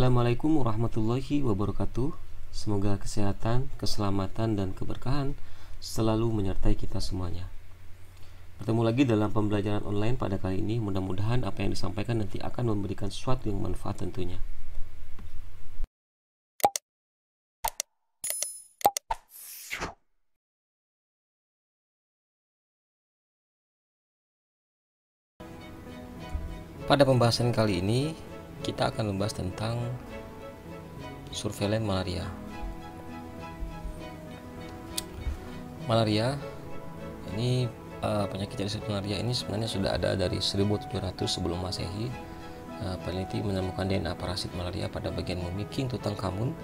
Assalamualaikum warahmatullahi wabarakatuh. Semoga kesehatan, keselamatan, dan keberkahan selalu menyertai kita semuanya. Bertemu lagi dalam pembelajaran online pada kali ini. Mudah-mudahan apa yang disampaikan nanti akan memberikan sesuatu yang manfaat tentunya. Pada pembahasan kali ini kita akan membahas tentang surveilan malaria. Malaria ini penyakit jenis malaria ini sebenarnya sudah ada dari 1700 sebelum Masehi. Peneliti menemukan DNA parasit malaria pada bagian mumi King Tutankhamun,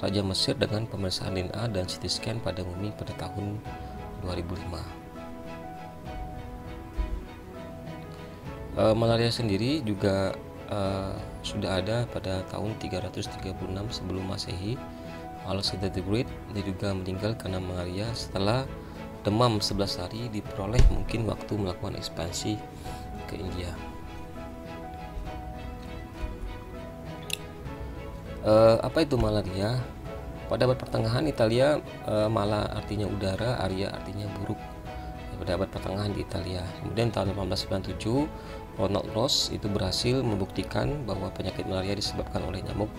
Raja Mesir, dengan pemeriksaan DNA dan CT scan pada mumi pada tahun 2005. Malaria sendiri juga sudah ada pada tahun 336 sebelum Masehi. Alexander the Great diduga meninggal karena malaria setelah demam 11 hari diperoleh mungkin waktu melakukan ekspansi ke India. Apa itu malaria? Pada abad pertengahan Italia, mala artinya udara, aria artinya buruk. Pada abad pertengahan di Italia. Kemudian tahun 1897 Ronald Ross itu berhasil membuktikan bahwa penyakit malaria disebabkan oleh nyamuk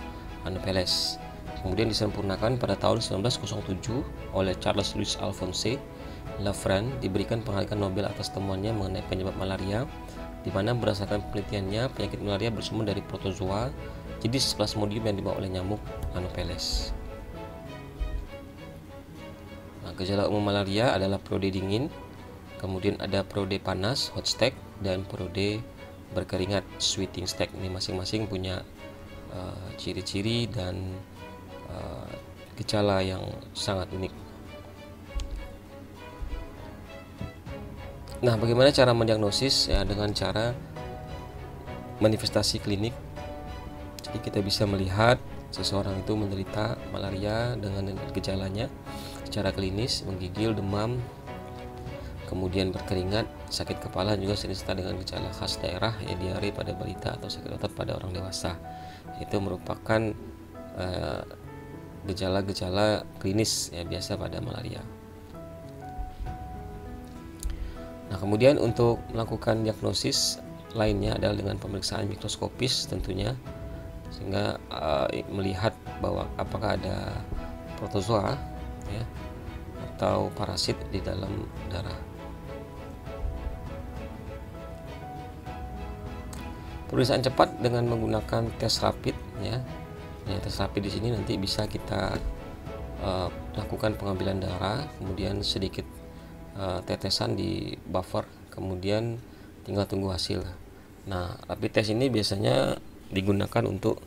Anopheles. Kemudian disempurnakan pada tahun 1907 oleh Charles Louis Alphonse Lafrance, diberikan penghargaan Nobel atas temuannya mengenai penyebab malaria, di mana berdasarkan penelitiannya penyakit malaria bersumber dari protozoa jenis Plasmodium yang dibawa oleh nyamuk Anopheles. Gejala umum malaria adalah periode dingin, kemudian ada periode panas, hot stack, dan periode berkeringat, sweating stack. Ini masing-masing punya ciri-ciri dan gejala yang sangat unik. Nah, bagaimana cara mendiagnosis? Ya, dengan cara manifestasi klinik. Jadi kita bisa melihat seseorang itu menderita malaria dengan gejalanya secara klinis, menggigil, demam, kemudian berkeringat, sakit kepala, juga serta dengan gejala khas daerah, ya diare pada balita atau sakit otot pada orang dewasa. Itu merupakan gejala-gejala klinis ya biasa pada malaria. Nah, kemudian untuk melakukan diagnosis lainnya adalah dengan pemeriksaan mikroskopis tentunya, sehingga melihat bahwa apakah ada protozoa ya atau parasit di dalam darah. Pemeriksaan cepat dengan menggunakan tes rapid ya. Tes rapid di sini nanti bisa kita lakukan pengambilan darah, kemudian sedikit tetesan di buffer, kemudian tinggal tunggu hasil. Nah, rapid test ini biasanya digunakan untuk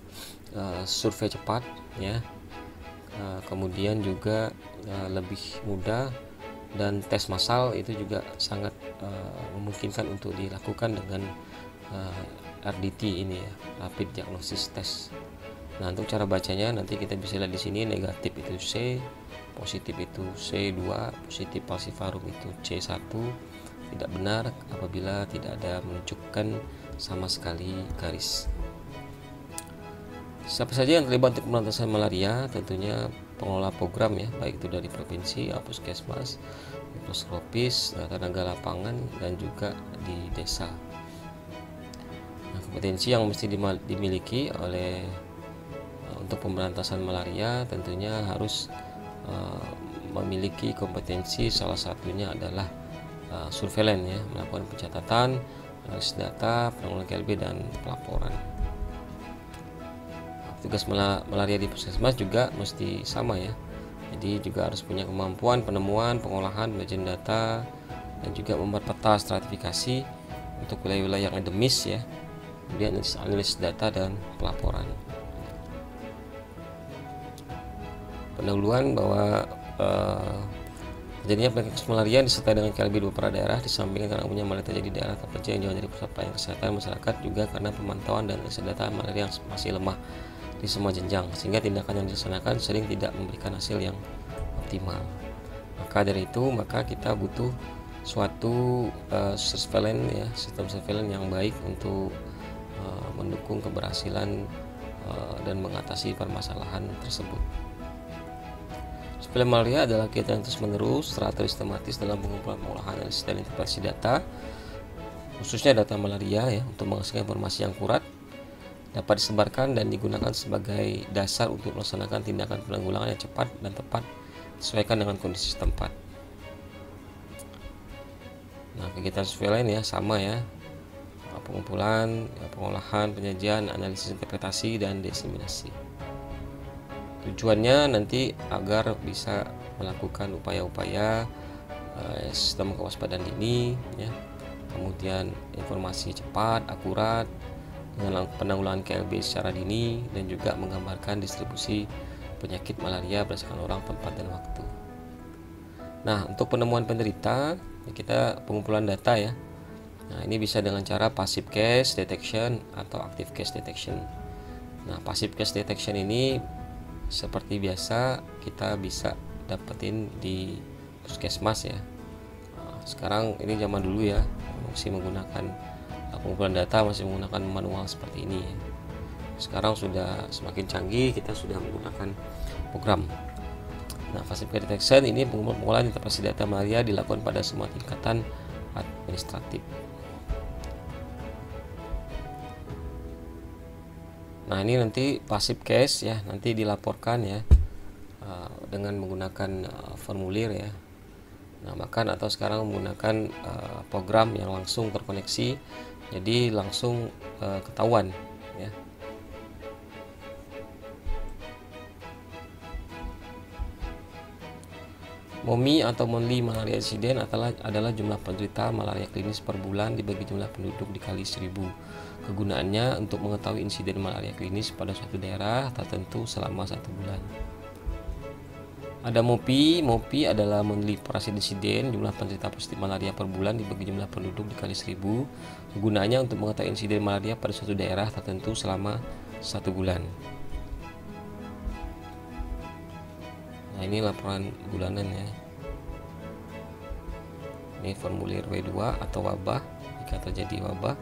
survei cepat ya. Kemudian juga lebih mudah, dan tes massal itu juga sangat memungkinkan untuk dilakukan dengan RDT ini ya, rapid diagnosis test. Nah, untuk cara bacanya nanti kita bisa lihat di sini. Negatif itu C, positif itu C2, positif falciparum itu C1. Tidak benar apabila tidak ada menunjukkan sama sekali garis. Siapa saja yang terlibat untuk pemberantasan malaria? Tentunya pengelola program ya, baik itu dari provinsi, puskesmas, mikroskopis, tenaga lapangan, dan juga di desa. Nah, kompetensi yang mesti dimiliki oleh untuk pemberantasan malaria tentunya harus memiliki kompetensi, salah satunya adalah surveilan ya, melakukan pencatatan, analisis data, penanggulangan KLB, dan pelaporan. Tugas malaria di puskesmas juga mesti sama ya. Jadi juga harus punya kemampuan penemuan, pengolahan, pembelajaran data, dan juga membuat peta stratifikasi untuk wilayah-wilayah yang endemis ya. Kemudian analisis data dan pelaporan. Pendahuluan bahwa terjadinya penyakit malaria disertai dengan KLB di beberapa daerah, disampingkan karena umumnya malaria terjadi di daerah terpencil yang jauh dari pusat pelayanan kesehatan masyarakat, juga karena pemantauan dan analisis data malaria yang masih lemah di semua jenjang, sehingga tindakan yang dilaksanakan sering tidak memberikan hasil yang optimal. Maka dari itu, maka kita butuh suatu surveillance ya, sistem surveillance yang baik untuk mendukung keberhasilan dan mengatasi permasalahan tersebut. Surveillance malaria adalah kegiatan yang terus-menerus, teratur, sistematis dalam pengumpulan, pengolahan, analisis, dan interpretasi data, khususnya data malaria ya, untuk menghasilkan informasi yang akurat, dapat disebarkan dan digunakan sebagai dasar untuk melaksanakan tindakan penanggulangan yang cepat dan tepat disesuaikan dengan kondisi setempat. Nah, kegiatan surveillance ya sama ya, pengumpulan, pengolahan, penyajian, analisis, interpretasi, dan diseminasi. Tujuannya nanti agar bisa melakukan upaya-upaya sistem kewaspadaan dini ya, kemudian informasi cepat, akurat, dengan penanggulangan KLB secara dini, dan juga menggambarkan distribusi penyakit malaria berdasarkan orang, tempat, dan waktu. Nah, untuk penemuan penderita kita pengumpulan data ya. Nah, ini bisa dengan cara passive case detection atau active case detection. Nah, passive case detection ini seperti biasa kita bisa dapetin di puskesmas ya. Nah, sekarang ini zaman dulu ya, masih menggunakan pengumpulan data masih menggunakan manual seperti ini ya. Sekarang sudah semakin canggih, kita sudah menggunakan program. Nah, passive case detection ini pengumpulan interpretasi data malaria dilakukan pada semua tingkatan administratif. Nah, ini nanti passive case ya, nanti dilaporkan ya dengan menggunakan formulir ya. Nah, bahkan atau sekarang menggunakan program yang langsung terkoneksi, jadi langsung ketahuan ya. MOMI atau Monthly Malaria Incident adalah jumlah penderita malaria klinis per bulan dibagi jumlah penduduk dikali 1000. Kegunaannya untuk mengetahui insiden malaria klinis pada suatu daerah tertentu selama 1 bulan. Ada MOPI. MOPI adalah Monthly Parasit Incident, jumlah penderita positif malaria per bulan dibagi jumlah penduduk dikali 1000. Kegunaannya untuk mengetahui insiden malaria pada suatu daerah tertentu selama 1 bulan. Nah, ini laporan bulanan ya. Ini formulir W2 atau wabah jika terjadi wabah.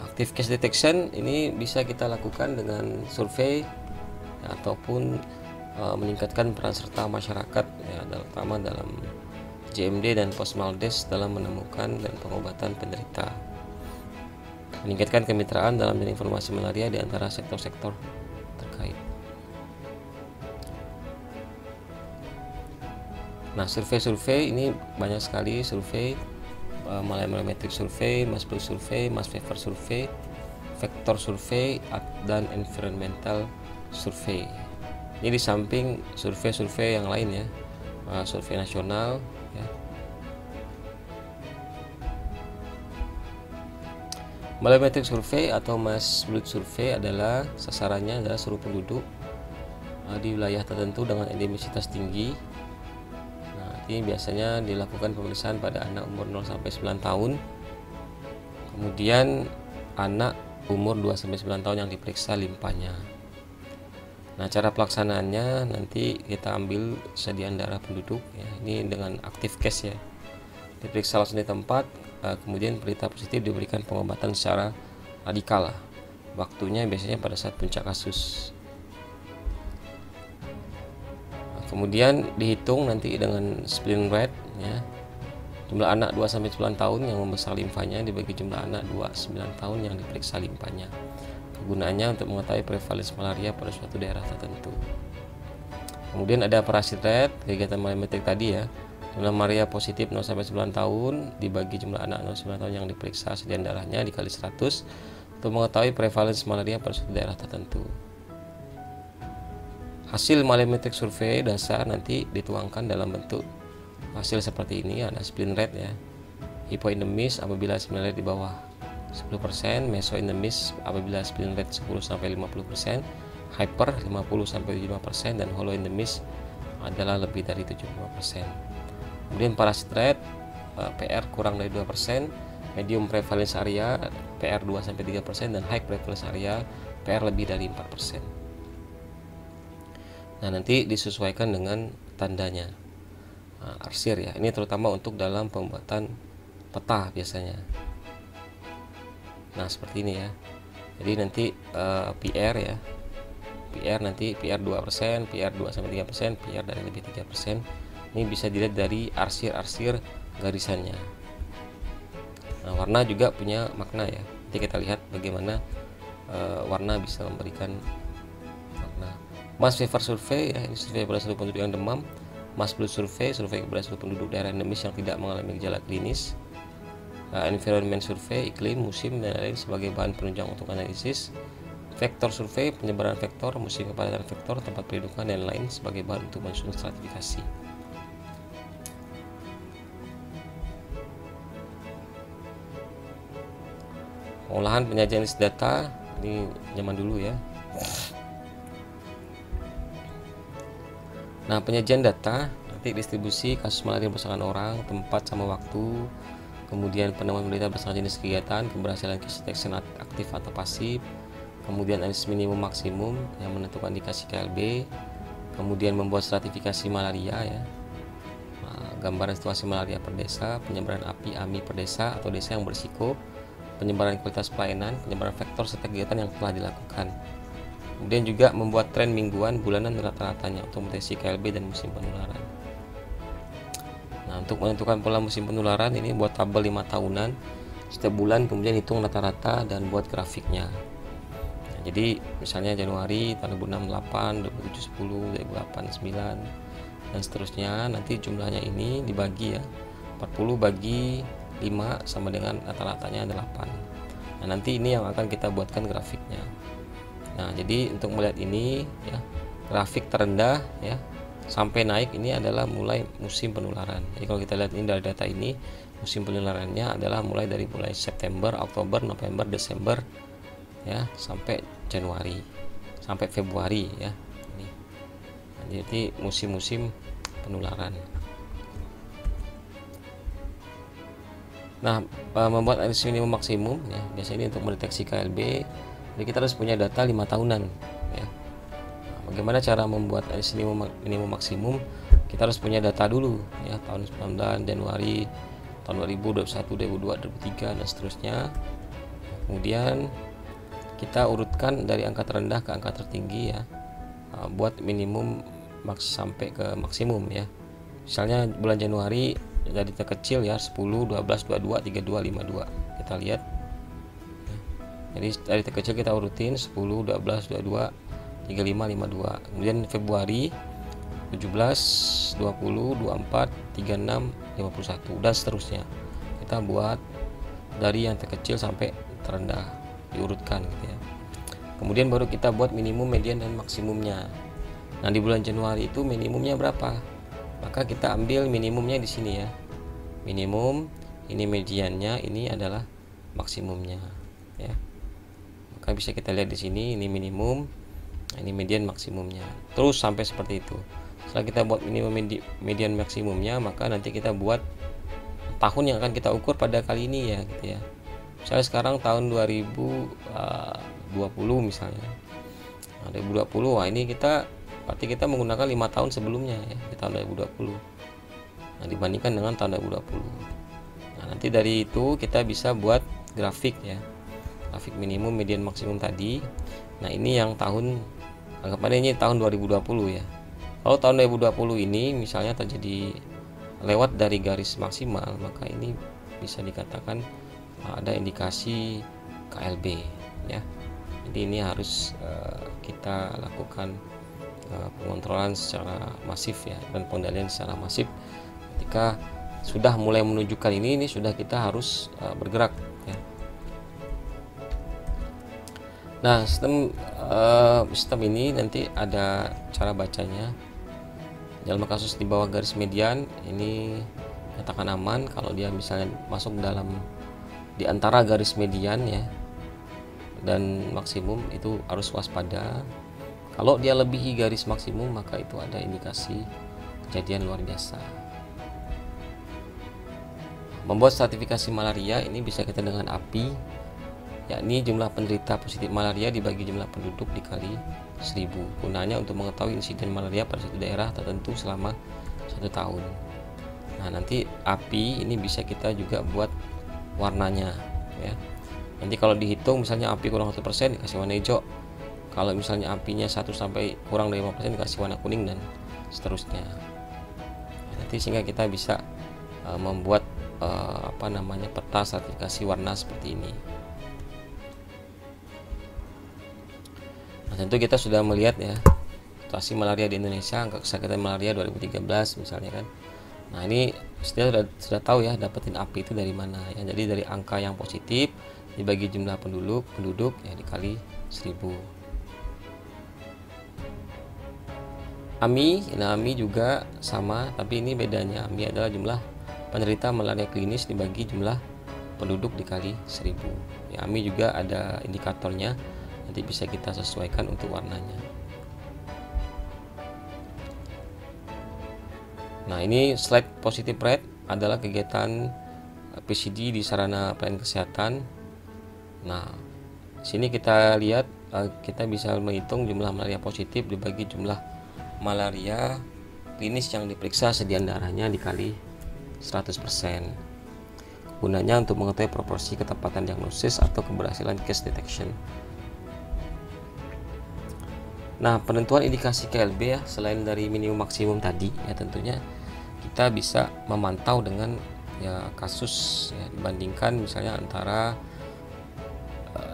Active case detection ini bisa kita lakukan dengan survei ya, ataupun meningkatkan peran serta masyarakat ya, terutama dalam JMD dan Posmaldes dalam menemukan dan pengobatan penderita. Meningkatkan kemitraan dalam menjadi informasi malaria di antara sektor-sektor terkait. Nah, survei ini banyak sekali survei, Malaria survei, mass flow survei, mass fever survei, vector survei, dan environmental survei. Ini di samping survei-survei yang lain ya, survei nasional ya. Malaria survei atau mass blood survei adalah sasarannya adalah seluruh penduduk di wilayah tertentu dengan endemisitas tinggi. Ini biasanya dilakukan pemeriksaan pada anak umur 0-9 tahun. Kemudian anak umur 2-9 tahun yang diperiksa limpahnya. Nah, cara pelaksanaannya nanti kita ambil sediaan darah penduduk ya. Ini dengan active case ya. Diperiksa langsung di tempat, kemudian penderita positif diberikan pengobatan secara radikal. Waktunya biasanya pada saat puncak kasus. Kemudian dihitung nanti dengan spleen rate ya. Jumlah anak 2-9 tahun yang membesar limfanya dibagi jumlah anak 2-9 tahun yang diperiksa limpahnya. Kegunaannya untuk mengetahui prevalensi malaria pada suatu daerah tertentu. Kemudian ada parasit rate, kegiatan malametrik tadi ya. Jumlah malaria positif 0-9 tahun dibagi jumlah anak 0-9 tahun yang diperiksa sediaan darahnya dikali 100 untuk mengetahui prevalensi malaria pada suatu daerah tertentu. Hasil malametrik survei dasar nanti dituangkan dalam bentuk hasil seperti ini. Ada spleen rate ya, hypoendemis apabila spleen rate di bawah 10%, mesoendemis apabila spleen rate 10-50%, hyper 50-75%, dan holoendemis adalah lebih dari 75%. Kemudian parasit rate PR kurang dari 2%, medium prevalence area PR 2-3%, dan high prevalence area PR lebih dari 4%. Nah, nanti disesuaikan dengan tandanya. Arsir ya. Ini terutama untuk dalam pembuatan peta biasanya. Nah, seperti ini ya. Jadi nanti PR ya, PR nanti PR 2%, PR 2 sampai 3%, PR dari lebih 3%. Ini bisa dilihat dari arsir-arsir garisannya. Nah, warna juga punya makna ya. Nanti kita lihat bagaimana warna bisa memberikan makna. Mass Fever Survey ya, ini survei pada seluruh penduduk yang demam. Mass Flu Survey, survei kepada seluruh penduduk daerah endemis yang tidak mengalami gejala klinis. Environment Survey, iklim, musim, dan lain-lain sebagai bahan penunjang untuk analisis. Vektor Survey, penyebaran vektor, musim kepadatan vektor, tempat pendudukan, dan lain sebagai bahan untuk menyusun stratifikasi. Pengolahan penyajian list data, ini zaman dulu ya. Nah, penyajian data, nanti distribusi kasus malaria berdasarkan orang, tempat sama waktu, kemudian penemuan berita berdasarkan jenis kegiatan, keberhasilan case detection aktif atau pasif, kemudian analisis minimum maksimum yang menentukan indikasi KLB, kemudian membuat stratifikasi malaria ya, gambaran situasi malaria per desa, penyebaran API AMI per desa atau desa yang berisiko, penyebaran kualitas pelayanan, penyebaran vektor serta kegiatan yang telah dilakukan. Kemudian juga membuat tren mingguan, bulanan, rata-ratanya untuk mendeteksi KLB dan musim penularan. Nah, untuk menentukan pola musim penularan ini buat tabel 5 tahunan setiap bulan, kemudian hitung rata-rata dan buat grafiknya. Nah, jadi misalnya Januari tahun 2006, 2007, 10, 2008, 9 dan seterusnya. Nanti jumlahnya ini dibagi ya, 40 bagi 5 sama dengan rata-ratanya 8. Nah, nanti ini yang akan kita buatkan grafiknya. Nah, jadi untuk melihat ini ya, grafik terendah ya sampai naik ini adalah mulai musim penularan. Jadi kalau kita lihat ini dari data ini, musim penularannya adalah mulai September, Oktober, November, Desember ya sampai Januari, sampai Februari ya. Ini. Nah, jadi musim-musim penularan. Nah, membuat analisis minimum maksimum ya, biasanya ini untuk mendeteksi KLB. Jadi kita harus punya data 5 tahunan ya. Bagaimana cara membuat analisis minimum maksimum? Kita harus punya data dulu ya, tahun 19 Januari, tahun 2021, 2022, 2003 dan seterusnya. Kemudian kita urutkan dari angka terendah ke angka tertinggi ya, buat minimum sampai ke maksimum ya. Misalnya bulan Januari dari terkecil ya 10, 12, 22, 32, 52. Kita lihat. Jadi dari terkecil kita urutin 10, 12, 22, 35, 52. Kemudian Februari 17, 20, 24, 36, 51 dan seterusnya. Kita buat dari yang terkecil sampai terendah, diurutkan gitu ya. Kemudian baru kita buat minimum, median dan maksimumnya. Nah, di bulan Januari itu minimumnya berapa? Maka kita ambil minimumnya di sini ya. Minimum, ini mediannya, ini adalah maksimumnya ya. Maka bisa kita lihat di sini, ini minimum, ini median maksimumnya. Terus sampai seperti itu. Setelah kita buat minimum, median, maksimumnya, maka nanti kita buat tahun yang akan kita ukur pada kali ini ya gitu ya. Misalnya sekarang tahun 2020 misalnya. Nah, 2020, wah ini berarti kita menggunakan 5 tahun sebelumnya ya, di tahun 2020. Nah, dibandingkan dengan tahun 2020. Nah, nanti dari itu kita bisa buat grafik ya. Grafik minimum, median, maksimum tadi. Nah, ini yang anggapannya ini tahun 2020 ya. Kalau tahun 2020 ini misalnya terjadi lewat dari garis maksimal, maka ini bisa dikatakan ada indikasi KLB ya. Jadi ini harus kita lakukan pengontrolan secara masif ya, dan pengendalian secara masif. Ketika sudah mulai menunjukkan ini sudah kita harus bergerak ya. Nah, sistem ini nanti ada cara bacanya. Dalam kasus di bawah garis median ini nyatakan aman. Kalau dia misalnya masuk di antara garis median ya dan maksimum, itu harus waspada. Kalau dia lebihi garis maksimum, maka itu ada indikasi kejadian luar biasa. Membuat stratifikasi malaria ini bisa kita dengan API, yakni jumlah penderita positif malaria dibagi jumlah penduduk dikali 1000. Gunanya untuk mengetahui insiden malaria pada suatu daerah tertentu selama 1 tahun. Nah, nanti API ini bisa kita juga buat warnanya ya. Nanti kalau dihitung misalnya api kurang 1% dikasih warna hijau, kalau misalnya apinya 1 sampai kurang dari 5% dikasih warna kuning, dan seterusnya. Nanti sehingga kita bisa membuat peta stratifikasi warna seperti ini. Nah, tentu kita sudah melihat ya situasi malaria di Indonesia, angka kesakitan malaria 2013 misalnya kan. Nah, ini sudah tahu ya dapetin api itu dari mana ya. Jadi dari angka yang positif dibagi jumlah penduduk ya dikali 1000. AMI juga sama, tapi ini bedanya AMI adalah jumlah penderita malaria klinis dibagi jumlah penduduk dikali 1000. Ya, AMI juga ada indikatornya, nanti bisa kita sesuaikan untuk warnanya. Nah, ini slide positive rate adalah kegiatan PCD di sarana pelayanan kesehatan. Nah, sini kita lihat kita bisa menghitung jumlah malaria positif dibagi jumlah malaria klinis yang diperiksa sediaan darahnya dikali 100%. Gunanya untuk mengetahui proporsi ketepatan diagnosis atau keberhasilan case detection. Nah, penentuan indikasi KLB ya, selain dari minimum maksimum tadi ya, tentunya kita bisa memantau dengan ya kasus ya, dibandingkan misalnya antara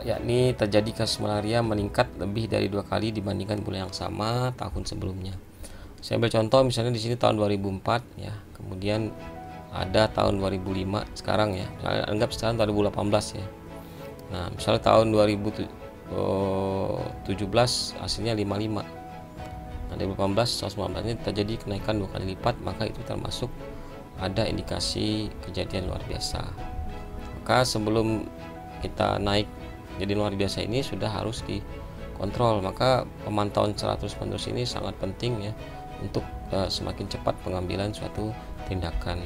yakni terjadi kasus malaria meningkat lebih dari 2 kali dibandingkan bulan yang sama tahun sebelumnya. Saya ambil contoh misalnya di sini tahun 2004 ya, kemudian ada tahun 2005 sekarang ya, misalnya anggap sekarang 2018 ya. Nah, misalnya tahun 2017 hasilnya 55. Nah, 2018 2019 ini terjadi kenaikan 2 kali lipat, maka itu termasuk ada indikasi kejadian luar biasa. Maka sebelum kita naik jadi luar biasa ini sudah harus dikontrol. Maka pemantauan terus-menerus ini sangat penting ya untuk semakin cepat pengambilan suatu tindakan.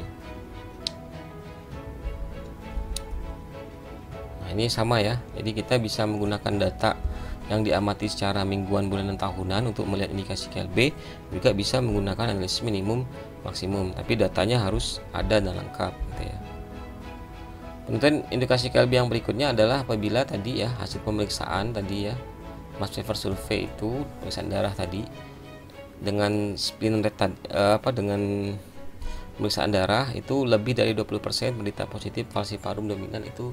Nah, ini sama ya. Jadi kita bisa menggunakan data yang diamati secara mingguan, bulanan, tahunan untuk melihat indikasi KLB, juga bisa menggunakan analisis minimum maksimum, tapi datanya harus ada dan lengkap gitu ya. Penentuan indikasi KLB yang berikutnya adalah apabila tadi ya hasil pemeriksaan tadi ya mass fever survey itu pemeriksaan darah tadi dengan spleen rate dengan pemeriksaan darah itu lebih dari 20% penderita positif falciparum dominan, itu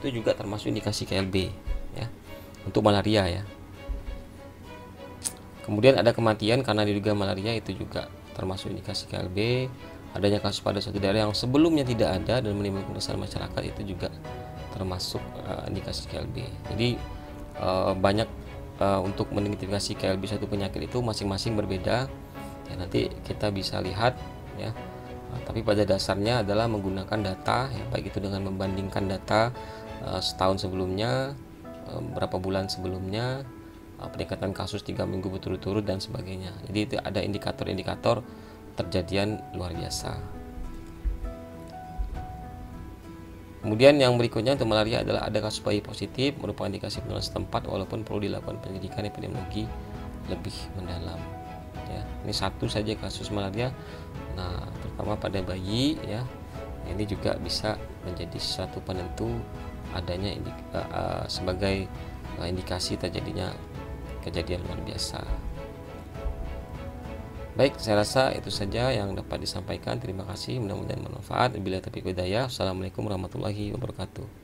juga termasuk indikasi KLB ya untuk malaria ya. Kemudian ada kematian karena diduga malaria, itu juga termasuk indikasi KLB. Adanya kasus pada suatu daerah yang sebelumnya tidak ada dan menimbulkan keresahan masyarakat, itu juga termasuk indikasi KLB. Jadi banyak untuk mengidentifikasi KLB suatu penyakit itu masing-masing berbeda ya, nanti kita bisa lihat ya. Tapi pada dasarnya adalah menggunakan data ya, baik itu dengan membandingkan data setahun sebelumnya, berapa bulan sebelumnya, peningkatan kasus 3 minggu berturut-turut dan sebagainya. Jadi itu ada indikator-indikator terjadian luar biasa. Kemudian yang berikutnya untuk malaria adalah ada kasus bayi positif, merupakan indikasi penularan setempat walaupun perlu dilakukan penyelidikan epidemiologi lebih mendalam ya. Ini satu saja kasus malaria, nah terutama pada bayi ya, ini juga bisa menjadi suatu penentu adanya sebagai indikasi terjadinya kejadian luar biasa. Baik, saya rasa itu saja yang dapat disampaikan. Terima kasih, mudah-mudahan bermanfaat. Wabillahi taufiq wal hidayah. Assalamualaikum warahmatullahi wabarakatuh.